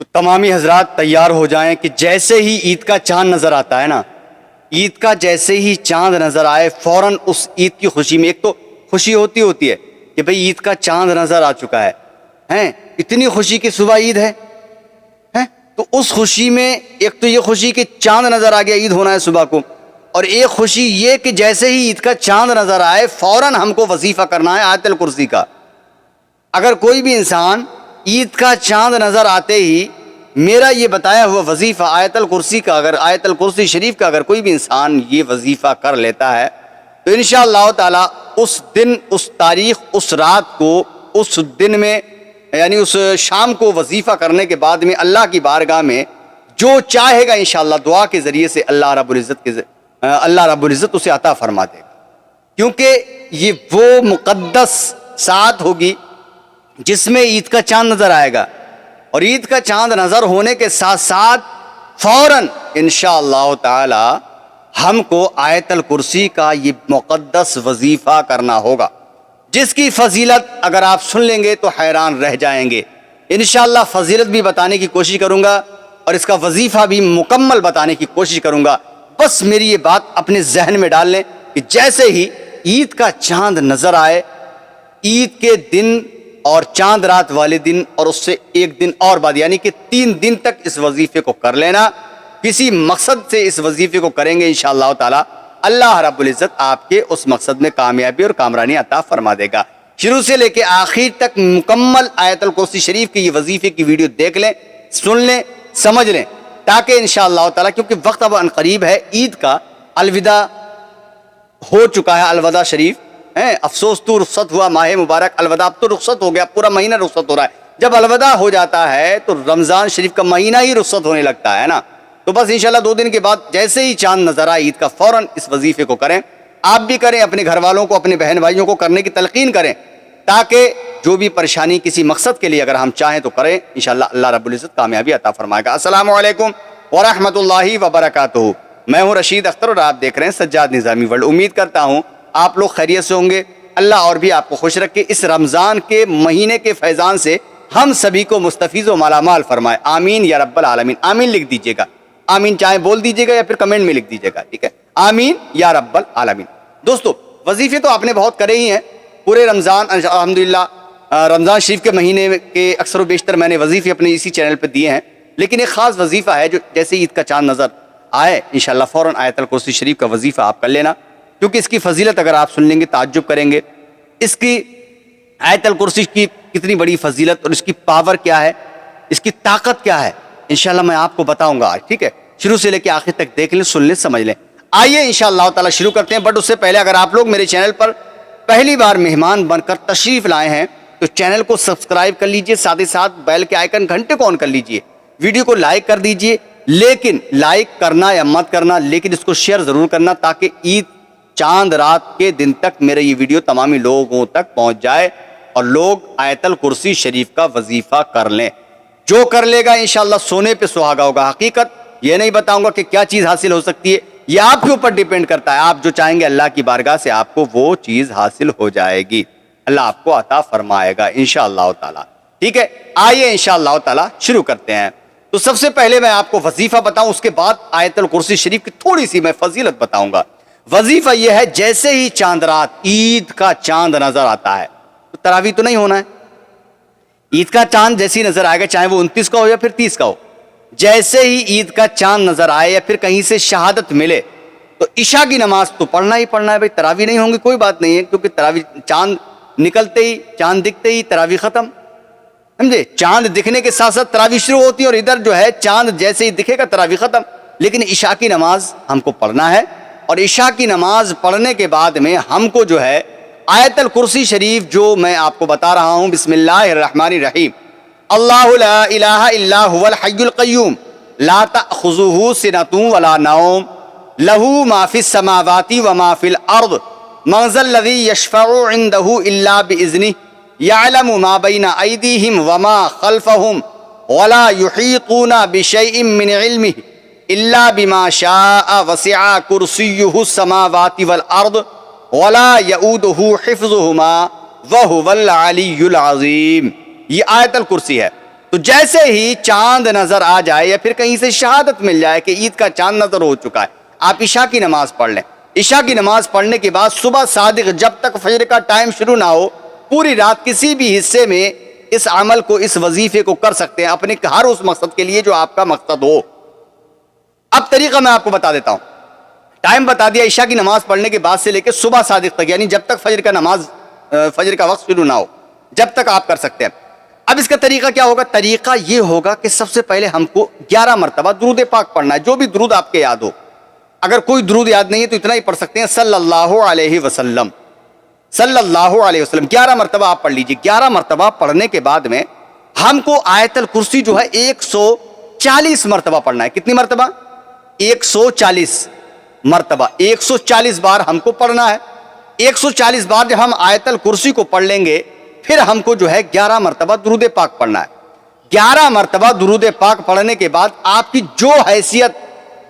تو تمامی حضرات تیار ہو جائیں کہ جیسے ہی عید کا چاند نظر آتا ہے نا، عید کا جیسے ہی چاند نظر آئے فوراً اس عید کی خوشی میں ایک تو خوشی ہوتی ہے کہ بھئی عید کا چاند نظر آ چکا ہے، ہیں اتنی خوشی کہ صبح عید ہے، تو اس خوشی میں ایک تو یہ خوشی کہ چاند نظر آ گیا، عید ہونا ہے صبح کو، اور ایک خوشی یہ کہ جیسے ہی عید کا چاند نظر آئے فوراً ہم کو وظیفہ کرنا ہے آیت الکرسی کا۔ اگر کوئی بھی انسان عید کا چاند نظر آتے ہی میرا یہ بتایا ہوا وظیفہ آیت الکرسی کا، اگر آیت الکرسی شریف کا اگر کوئی بھی انسان یہ وظیفہ کر لیتا ہے تو انشاءاللہ تعالی اس دن، اس تاریخ، اس رات کو، اس دن میں یعنی اس شام کو وظیفہ کرنے کے بعد میں اللہ کی بارگاہ میں جو چاہے گا انشاءاللہ دعا کے ذریعے سے اللہ رب العزت اسے عطا فرما دے گا، کیونکہ یہ وہ مقدس ساعت ہوگی جس میں عید کا چاند نظر آئے گا، اور عید کا چاند نظر ہونے کے ساتھ ساتھ فوراً انشاءاللہ تعالی ہم کو آیت الکرسی کا یہ مقدس وظیفہ کرنا ہوگا، جس کی فضیلت اگر آپ سن لیں گے تو حیران رہ جائیں گے۔ انشاءاللہ فضیلت بھی بتانے کی کوشش کروں گا اور اس کا وظیفہ بھی مکمل بتانے کی کوشش کروں گا، بس میری یہ بات اپنے ذہن میں ڈال لیں کہ جیسے ہی عید کا چاند نظر آئے، عید کے دن اور چاند رات والے دن اور اس سے ایک دن اور بعد یعنی کہ 3 دن تک اس وظیفے کو کر لینا، کسی مقصد سے اس وظیفے کو کریں گے انشاءاللہ تعالی اللہ رب العزت آپ کے اس مقصد میں کامیابی اور کامرانی عطا فرما دے گا۔ شروع سے لے کے آخر تک مکمل آیت الکرسی شریف کی یہ وظیفے کی ویڈیو دیکھ لیں، سن لیں، سمجھ لیں، تاکہ انشاءاللہ تعالی کیونکہ وقت اب ان قریب ہے، عید کا الوداع ہو چکا ہے، الوداع شریف افسوس تو رخصت ہوا ماہ مبارک، الوداع اب تو رخصت ہو گیا، پورا مہینہ رخصت ہو رہا ہے۔ جب الوداع ہو جاتا ہے تو رمضان شریف کا مہینہ ہی رخصت ہونے لگتا ہے نا، تو بس انشاءاللہ 2 دن کے بعد جیسے ہی چاند نظر آئے عید کا فوراً اس وظیفے کو کریں، آپ بھی کریں، اپنے گھر والوں کو، اپنے بہن بھائیوں کو کرنے کی تلقین کریں، تاکہ جو بھی پریشانی کسی مقصد کے لیے اگر ہم چاہیں تو کریں، انشاءاللہ اللہ رب العزت کامیابی عطا فرمائے گا۔ السلام علیکم ورحمۃ اللہ وبرکاتہ۔ میں ہوں رشید اختر اور آپ دیکھ رہے ہیں سجاد نظامی ورلڈ۔ امید کرتا ہوں آپ لوگ خیریت سے ہوں گے، اللہ اور بھی آپ کو خوش رکھے، اس رمضان کے مہینے کے فیضان سے ہم سبھی کو مستفیض و مالا مال فرمائے، آمین یا رب العالمین۔ آمین لکھ دیجئے گا، آمین چاہے بول دیجئے گا یا پھر کمنٹ میں لکھ دیجئے گا، ٹھیک ہے، آمین یا رب العالمین۔ دوستو وظیفے تو آپ نے بہت کرے ہی ہیں پورے رمضان، الحمدللہ رمضان شریف کے مہینے کے اکثر و بیشتر میں نے وظیفے اپنے اسی چینل پہ دیے ہیں، لیکن ایک خاص وظیفہ ہے جو جیسے عید کا چاند نظر آئے انشاءاللہ فوراً آیت الکرسی شریف کا وظیفہ آپ کر لینا، کیونکہ اس کی فضیلت اگر آپ سن لیں گے تعجب کریں گے، اس کی آیت الکرسی کی کتنی بڑی فضیلت اور اس کی پاور کیا ہے، اس کی طاقت کیا ہے، انشاءاللہ میں آپ کو بتاؤں گا آج، ٹھیک ہے، شروع سے لے کے آخر تک دیکھ لیں، سن لیں، سمجھ لیں۔ آئیے انشاءاللہ تعالی شروع کرتے ہیں، بٹ اس سے پہلے اگر آپ لوگ میرے چینل پر پہلی بار مہمان بن کر تشریف لائے ہیں تو چینل کو سبسکرائب کر لیجئے، ساتھ ہی ساتھ بیل کے آئیکن گھنٹے کو آن کر لیجئے، ویڈیو کو لائک کر دیجئے، لیکن لائک کرنا یا مت کرنا لیکن اس کو شیئر ضرور کرنا، تاکہ عید چاند رات کے دن تک میرے یہ ویڈیو تمامی لوگوں تک پہنچ جائے اور لوگ آیت الکرسی شریف کا وظیفہ کر لیں۔ جو کر لے گا انشاءاللہ سونے پہ سہاگا ہوگا۔ حقیقت یہ نہیں بتاؤں گا کہ کیا چیز حاصل ہو سکتی ہے، یہ آپ کے اوپر ڈیپینڈ کرتا ہے، آپ جو چاہیں گے اللہ کی بارگاہ سے آپ کو وہ چیز حاصل ہو جائے گی، اللہ آپ کو عطا فرمائے گا انشاءاللہ تعالی، ٹھیک ہے۔ آئیے انشاءاللہ تعالی شروع کرتے ہیں۔ تو سب سے پہلے میں آپ کو وظیفہ بتاؤں، اس کے بعد آیت الکرسی شریف کی تھوڑی سی میں فضیلت بتاؤں گا۔ وظیفہ یہ ہے جیسے ہی چاند رات عید کا چاند نظر آتا ہے تو تراویح تو نہیں ہونا ہے، عید کا چاند جیسے ہی نظر آئے گا چاہے وہ 29 کا ہو یا پھر 30 کا ہو، جیسے ہی عید کا چاند نظر آئے یا پھر کہیں سے شہادت ملے تو عشاء کی نماز تو پڑھنا ہی پڑھنا ہے بھائی، تراویح نہیں ہوں گی کوئی بات نہیں ہے، کیونکہ تراویح چاند نکلتے ہی، چاند دکھتے ہی تراویح ختم، سمجھے، چاند دکھنے کے ساتھ ساتھ تراویح شروع ہوتی ہے، اور ادھر جو ہے چاند جیسے ہی دکھے گا تراویح ختم، لیکن عشاء کی نماز ہم کو پڑھنا ہے، اور عشاء کی نماز پڑھنے کے بعد میں ہم کو جو ہے آیت الکرسی شریف جو میں آپ کو بتا رہا ہوں، بسم اللہ الرحمن الرحیم، اللہ لا الہ الا هو الحی القیوم لا تأخذہ سنۃ ولا نوم لہ ما فی السماوات وما فی الارض من ذا الذی یشفع عندہ الا بإذنہ یعلم ما بین ایدیہم وما خلفہم ولا یحیطون بشیء من علمہ الا بما شاء وسع کرسیہ السماوات والارض ولا یؤودہ حفظہما وہو العلی العظیم۔ یہ آیت الکرسی ہے۔ تو جیسے ہی چاند نظر آ جائے یا پھر کہیں سے شہادت مل جائے کہ عید کا چاند نظر ہو چکا ہے، آپ عشاء کی نماز پڑھ لیں۔ عشاء کی نماز پڑھنے کے بعد صبح صادق جب تک فجر کا ٹائم شروع نہ ہو، پوری رات کسی بھی حصے میں اس عمل کو، اس وظیفے کو کر سکتے ہیں اپنے ہر اس مقصد کے لیے جو آپ کا مقصد ہو۔ اب طریقہ میں آپ کو بتا دیتا ہوں، ٹائم بتا دیا عشاء کی نماز پڑھنے کے بعد سے لے کے صبح صادق تک، یعنی جب تک فجر کا وقت شروع نہ ہو، جب تک آپ کر سکتے ہیں۔ اب اس کا طریقہ کیا ہوگا؟ طریقہ یہ ہوگا کہ سب سے پہلے ہم کو 11 مرتبہ درود پاک پڑھنا ہے، جو بھی درود آپ کے یاد ہو۔ اگر کوئی درود یاد نہیں ہے تو اتنا ہی پڑھ سکتے ہیں، صلی اللہ علیہ وسلم، صلی اللہ علیہ وسلم 11 مرتبہ آپ پڑھ لیجئے۔ 11 مرتبہ پڑھنے کے بعد میں ہم کو آیت الکرسی جو ہے 140 مرتبہ پڑھنا ہے۔ کتنی مرتبہ؟ 140 مرتبہ، 140 بار ہم کو پڑھنا ہے۔ 140 بار جب ہم آیت الکرسی کو پڑھ لیں گے، پھر ہم کو جو ہے 11 مرتبہ درود پاک پڑھنا ہے۔ 11 مرتبہ درود پاک پڑھنے کے بعد آپ کی جو حیثیت،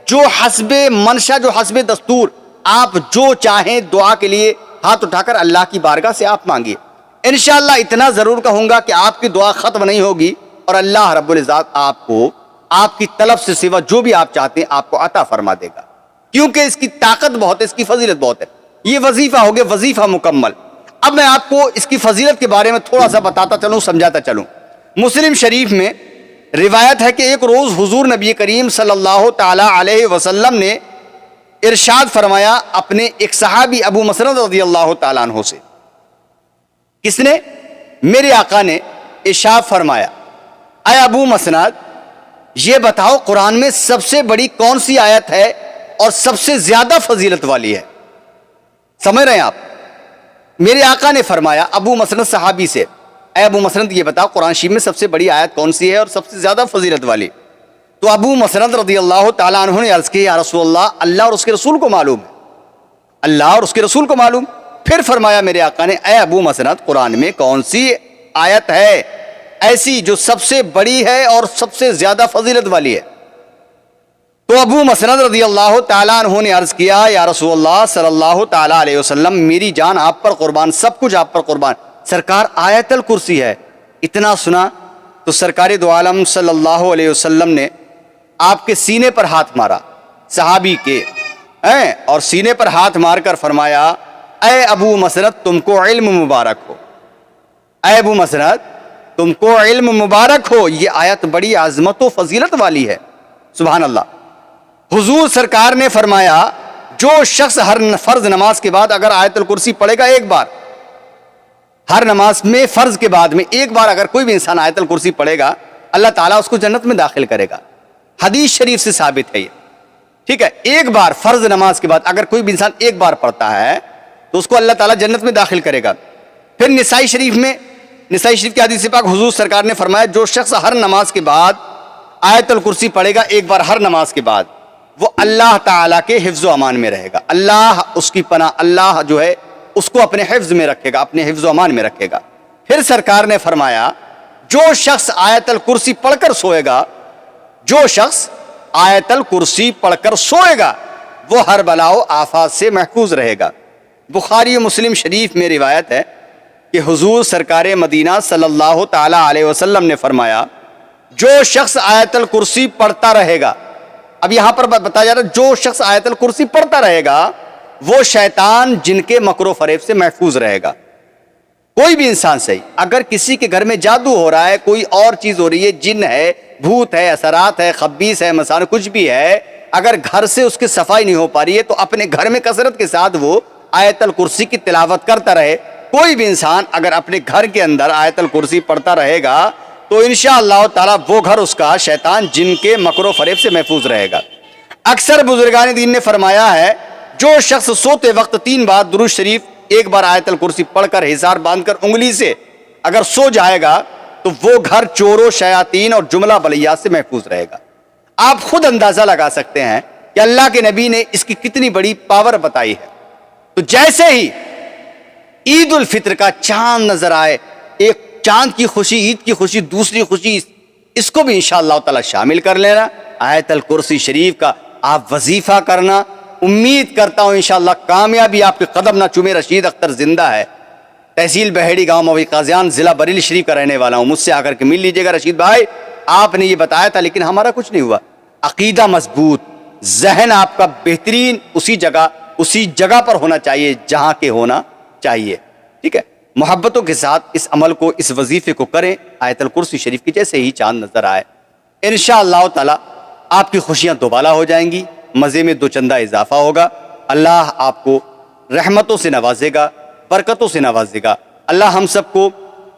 جو حسب منشا، جو حسب دستور، آپ جو چاہیں دعا کے لیے ہاتھ اٹھا کر اللہ کی بارگاہ سے آپ مانگیے۔ انشاءاللہ اتنا ضرور کہوں گا کہ آپ کی دعا ختم نہیں ہوگی اور اللہ رب العزت آپ کو آپ کی طلب سے سوا جو بھی آپ چاہتے ہیں آپ کو عطا فرما دے گا، کیونکہ اس کی طاقت بہت ہے، اس کی فضیلت بہت ہے۔ یہ وظیفہ ہو گیا، وظیفہ مکمل۔ اب میں آپ کو اس کی فضیلت کے بارے میں تھوڑا سا بتاتا چلوں، سمجھاتا چلوں۔ مسلم شریف میں روایت ہے کہ ایک روز حضور نبی کریم صلی اللہ تعالی علیہ وسلم نے ارشاد فرمایا اپنے ایک صحابی ابو مسعود رضی اللہ تعالیٰ عنہ سے۔ کس نے؟ میرے آقا نے ارشاد فرمایا، اے ابو مسعود یہ بتاؤ قرآن میں سب سے بڑی کون سی آیت ہے اور سب سے زیادہ فضیلت والی ہے؟ سمجھ رہے ہیں آپ؟ میرے آقا نے فرمایا ابو مسعود صحابی سے، اے ابو مسعود یہ بتاؤ قرآن شریف میں سب سے بڑی آیت کون سی ہے اور سب سے زیادہ فضیلت والی؟ تو ابو مسعود رضی اللہ تعالیٰ عنہ نے عرض کی، یا رسول اللہ، اللہ اور اس کے رسول کو معلوم ہے، اللہ اور اس کے رسول کو معلوم۔ پھر فرمایا میرے آقا نے، اے ابو مسعود قرآن میں کون سی آیت ہے ایسی جو سب سے بڑی ہے اور سب سے زیادہ فضیلت والی ہے؟ تو ابو مسعود رضی اللہ تعالیٰ عنہ نے عرض کیا، یا رسول اللہ صلی اللہ تعالیٰ علیہ وسلم، میری جان آپ پر قربان، سب کچھ آپ پر قربان، سرکار آیت الکرسی ہے۔ اتنا سنا تو سرکار دو عالم صلی اللہ علیہ وسلم نے آپ کے سینے پر ہاتھ مارا، صحابی کے، اور سینے پر ہاتھ مار کر فرمایا، اے ابو مسعود تم کو علم مبارک ہو، اے ابو مسعود تم کو علم مبارک ہو، یہ آیت بڑی عظمت و فضیلت والی ہے۔ سبحان اللہ۔ حضور سرکار نے فرمایا، جو شخص ہر فرض نماز کے بعد اگر آیت الکرسی پڑھے گا ایک بار، ہر نماز میں فرض کے بعد میں ایک بار اگر کوئی بھی انسان آیت الکرسی پڑھے گا، اللہ تعالیٰ اس کو جنت میں داخل کرے گا۔ حدیث شریف سے ثابت ہے یہ، ٹھیک ہے؟ ایک بار فرض نماز کے بعد اگر کوئی بھی انسان ایک بار پڑھتا ہے تو اس کو اللہ تعالیٰ جنت میں داخل کرے گا۔ پھر نسائی شریف کی حدیث پاک حضور سرکار نے فرمایا، جو شخص ہر نماز کے بعد آیت الکرسی پڑھے گا ایک بار ہر نماز کے بعد، وہ اللہ تعالیٰ کے حفظ و امان میں رہے گا، اللہ اس کی پناہ، اللہ جو ہے اس کو اپنے حفظ میں رکھے گا، اپنے حفظ و امان میں رکھے گا۔ پھر سرکار نے فرمایا، جو شخص آیت الکرسی پڑھ کر سوئے گا، جو شخص آیت الکرسی پڑھ کر سوئے گا، وہ ہر بلا و آفات سے محفوظ رہے گا۔ بخاری و مسلم شریف میں روایت ہے کہ حضور سرکار مدینہ صلی اللہ تعالی علیہ وسلم نے فرمایا، جو شخص آیت الکرسی پڑھتا رہے گا، اب یہاں پر بتایا جا رہا ہے جو شخص آیت الکرسی پڑھتا رہے گا وہ شیطان جن کے مکر و فریب سے محفوظ رہے گا۔ کوئی بھی انسان صحیح، اگر کسی کے گھر میں جادو ہو رہا ہے، کوئی اور چیز ہو رہی ہے، جن ہے، بھوت ہے، اثرات ہے، خبیث ہے، مسان کچھ بھی ہے، اگر گھر سے اس کی صفائی نہیں ہو پا رہی ہے تو اپنے گھر میں کثرت کے ساتھ وہ آیت الکرسی کی تلاوت کرتا رہے۔ کوئی بھی انسان اگر اپنے گھر کے اندر آیت الکرسی پڑھتا رہے گا تو انشاءاللہ تعالی وہ گھر اس کا شیطان جن کے مکر و فریب سے محفوظ رہے گا۔ اکثر بزرگان دین نے فرمایا ہے، جو شخص سوتے وقت 3 بار درود شریف، ایک بار آیت الکرسی پڑھ کر ہزار باندھ کر انگلی سے اگر سو جائے گا تو وہ گھر چوروں، شیاطین اور جملہ بلیات سے محفوظ رہے گا۔ آپ خود اندازہ لگا سکتے ہیں کہ اللہ کے نبی نے اس کی کتنی بڑی پاور بتائی ہے۔ تو جیسے ہی عید الفطر کا چاند نظر آئے، ایک چاند کی خوشی، عید کی خوشی، دوسری خوشی اس کو بھی انشاءاللہ تعالی شامل کر لینا، آیت الکرسی شریف کا آپ وظیفہ کرنا۔ امید کرتا ہوں انشاءاللہ کامیابی آپ کے قدم نہ چومے، رشید اختر زندہ ہے، تحصیل بہیڑی گاؤں موی قاضیان ضلع بریلی شریف کا رہنے والا ہوں. مجھ سے آ کر کے مل لیجیے گا. رشید بھائی آپ نے یہ بتایا تھا لیکن ہمارا کچھ نہیں ہوا. عقیدہ مضبوط, ذہن آپ کا بہترین اسی جگہ پر ہونا چاہیے جہاں کے ہونا چاہیے. ٹھیک ہے, محبتوں کے ساتھ اس عمل کو, اس وظیفے کو کریں. آیت الکرسی شریف کی جیسے ہی چاند نظر آئے انشاءاللہ تعالی آپ کی خوشیاں دوبالا ہو جائیں گی, مزے میں دو چندہ اضافہ ہوگا. اللہ آپ کو رحمتوں سے نوازے گا, برکتوں سے نوازے گا. اللہ ہم سب کو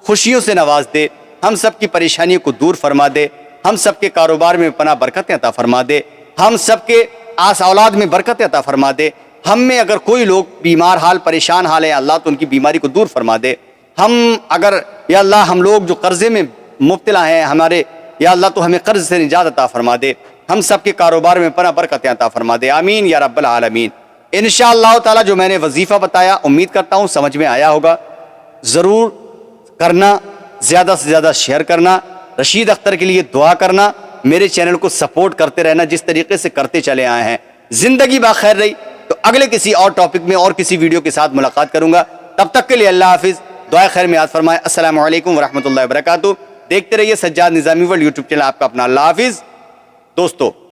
خوشیوں سے نواز دے, ہم سب کی پریشانیوں کو دور فرما دے, ہم سب کے کاروبار میں پناہ برکتیں عطا فرما دے, ہم سب کے آس اولاد میں برکتیں عطا فرما دے. ہم میں اگر کوئی لوگ بیمار حال پریشان حال ہیں اللہ تو ان کی بیماری کو دور فرما دے. ہم اگر یا اللہ ہم لوگ جو قرضے میں مبتلا ہیں ہمارے, یا اللہ تو ہمیں قرض سے نجات عطا فرما دے. ہم سب کے کاروبار میں پناہ برکتیں عطا فرما دے. آمین یا رب العالمین. انشاءاللہ تعالی جو میں نے وظیفہ بتایا امید کرتا ہوں سمجھ میں آیا ہوگا. ضرور کرنا, زیادہ سے زیادہ شیئر کرنا, رشید اختر کے لیے دعا کرنا, میرے چینل کو سپورٹ کرتے رہنا جس طریقے سے کرتے چلے آئے ہیں. زندگی باخیر رہی تو اگلے کسی اور ٹاپک میں اور کسی ویڈیو کے ساتھ ملاقات کروں گا. تب تک کے لیے اللہ حافظ, دعائے خیر میں یاد فرمائے. السلام علیکم ورحمۃ اللہ وبرکاتہ. دیکھتے رہیے سجاد نظامی ورلڈ یوٹیوب چینل آپ کا اپنا. اللہ حافظ دوستو.